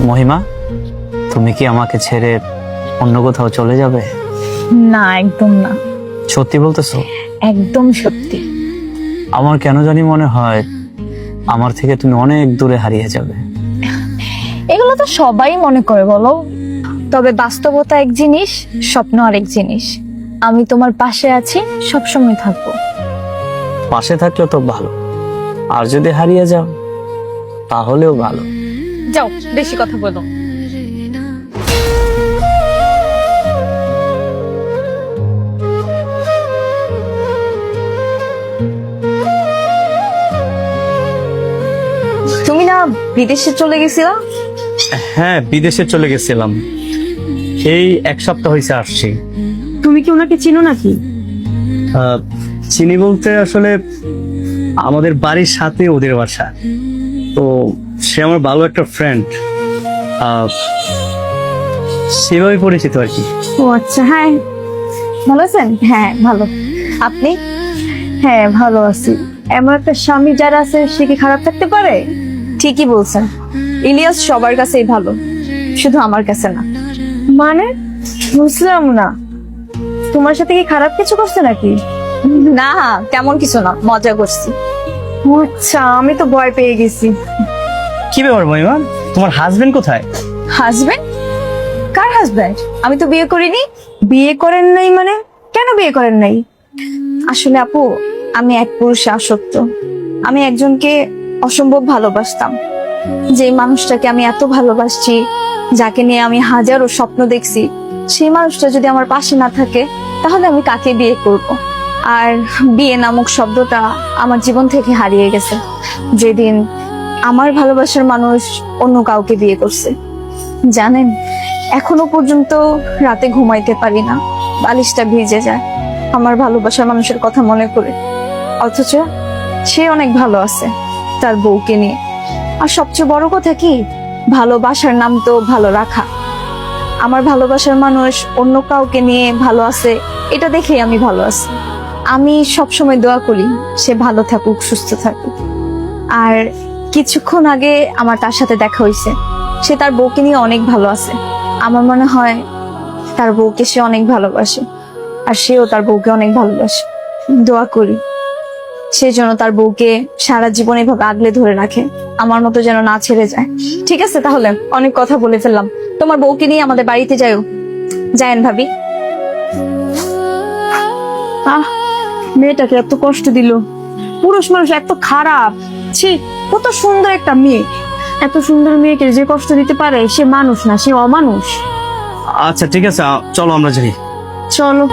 মহিমা, তুমি কি আমাকে ছেড়ে অন্য কোথাও চলে যাবে? না, একদম না। সত্যি বলতেছো? একদম সত্যি। আমার কেন জানি মনে হয় আমার থেকে তুমি অনেক দূরে হারিয়ে যাবে। এগুলো তো সবাই মনে করে বলো, তবে বাস্তবতা এক জিনিস, স্বপ্ন আরেক জিনিস। আমি তোমার পাশে আছি, সবসময় থাকবো। পাশে থাকলে তো ভালো, আর যদি হারিয়ে যাও তাহলেও ভালো। যাও, বেশি কথা বলো। তুমি না বিদেশে চলে গেছিলা? হ্যাঁ, বিদেশে চলে গেছিলাম, এই এক সপ্তাহ হয়েছে আসছি। তুমি কি ওনাকে চিনো নাকি? চিনি বলতে আসলে আমাদের বাড়ির সাথে ওদের বাসা, তো সে আমার ভালো একটা ফ্রেন্ড, সেভাবে পরিচিত আর কি। ও আচ্ছা, হ্যাঁ। ভালো আছেন? হ্যাঁ ভালো। আপনি? হ্যাঁ, ভালো আছি। এমন একটা স্বামী যারা আছে সে কি খারাপ থাকতে পারে? ঠিকই বলছেন, ইলিয়াস সবার কাছেই ভালো, শুধু আমার কাছে না। মানে বুঝলাম না, তোমার সাথে কি খারাপ কিছু করছে নাকি? না, তেমন কিছু না, মজা করছি। ও আচ্ছা, আমি তো ভয় পেয়ে গেছি। কি ব্যাপার মহিমা, তোমার হাজবেন্ড কোথায়? হাজবেন্ড? কার হাজবেন্ড? আমি তো বিয়ে করিনি। বিয়ে করেন নাই মানে? কেন বিয়ে করেন নাই? আসলে আপু, আমি এক পুরুষে আসক্ত। আমি একজনকে অসম্ভব ভালোবাসতাম, যে মানুষটাকে আমি এত ভালোবাসছি, যাকে নিয়ে আমি হাজারো স্বপ্ন দেখছি, সেই মানুষটা যদি আমার পাশে না থাকে, তাহলে আমি কাকে বিয়ে করব? আর বিয়ে নামক শব্দটা আমার জীবন থেকে হারিয়ে গেছে যেদিন আমার ভালোবাসার মানুষ অন্য কাউকে বিয়ে করছে। জানেন, এখনো পর্যন্ত রাতে ঘুমাইতে পারি না, বালিশটা ভিজে যায় আমার ভালোবাসার মানুষের কথা মনে করে। অথচ সে অনেক ভালো আছে তার বউকে নিয়ে। আর সবচেয়ে বড় কথা কি, ভালোবাসার নাম তো ভালো রাখা। আমার ভালোবাসার মানুষ অন্য কাউকে নিয়ে ভালো আছে, এটা দেখেই আমি ভালো আছি। আমি সবসময় দোয়া করি সে ভালো থাকুক, সুস্থ থাকুক। আর কিছুক্ষণ আগে আমার তার সাথে দেখা হয়েছে, সে তার বউকে নিয়ে অনেক ভালো আছে। আমার মনে হয় তার বউকে সে অনেক ভালোবাসে, আর সেও তার বউকে অনেক ভালোবাসে। দোয়া করি সে যেন তার বউকে সারা জীবন এভাবে আগলে ধরে রাখে, আমার মতো যেন না ছেড়ে যায়। ঠিক আছে, তাহলে অনেক কথা বলে ফেললাম, তোমার বউকে নিয়ে আমাদের বাড়িতে যাও। যায়েন ভাবি। আহ, মেয়েটাকে এত কষ্ট দিল। পুরুষ মানুষ এত খারাপ। ছি, কত সুন্দর একটা মেয়ে, এত সুন্দর মেয়েকে যে কষ্ট দিতে পারে, সে মানুষ না, সে অমানুষ। আচ্ছা ঠিক আছে, চলো আমরা যাই। চলো।